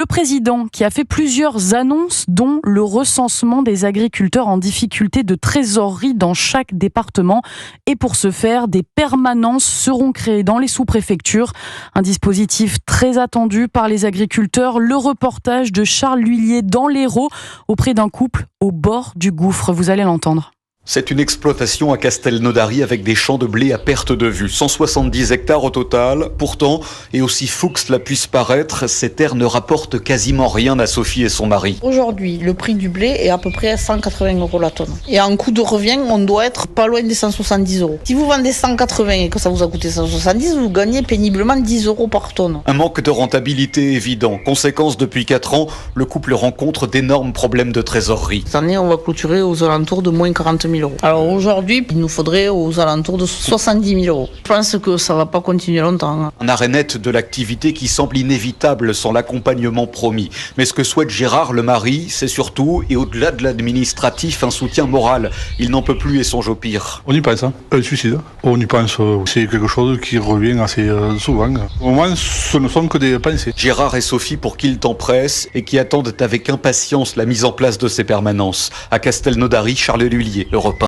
Le président qui a fait plusieurs annonces, dont le recensement des agriculteurs en difficulté de trésorerie dans chaque département. Et pour ce faire, des permanences seront créées dans les sous-préfectures. Un dispositif très attendu par les agriculteurs. Le reportage de Charles L'Huillier dans l'Hérault auprès d'un couple au bord du gouffre. Vous allez l'entendre. C'est une exploitation à Castelnaudary avec des champs de blé à perte de vue. 170 hectares au total. Pourtant, et aussi fou que cela puisse paraître, ces terres ne rapportent quasiment rien à Sophie et son mari. Aujourd'hui, le prix du blé est à peu près à 180 € la tonne. Et en coût de revient, on doit être pas loin des 170 €. Si vous vendez 180 et que ça vous a coûté 170, vous gagnez péniblement 10 € par tonne. Un manque de rentabilité évident. Conséquence, depuis 4 ans, le couple rencontre d'énormes problèmes de trésorerie. Cette année, on va clôturer aux alentours de moins 40 000 €. Alors aujourd'hui, il nous faudrait aux alentours de 70 000 €. Je pense que ça va pas continuer longtemps. Un arrêt net de l'activité qui semble inévitable sans l'accompagnement promis. Mais ce que souhaite Gérard, le mari, c'est surtout, et au-delà de l'administratif, un soutien moral. Il n'en peut plus et songe au pire. On y pense, le suicide. On y pense, c'est quelque chose qui revient assez souvent. Au moins, ce ne sont que des pensées. Gérard et Sophie, pour qui le temps presse et qui attendent avec impatience la mise en place de ces permanences. À Castelnaudary, Charles L'Huillier.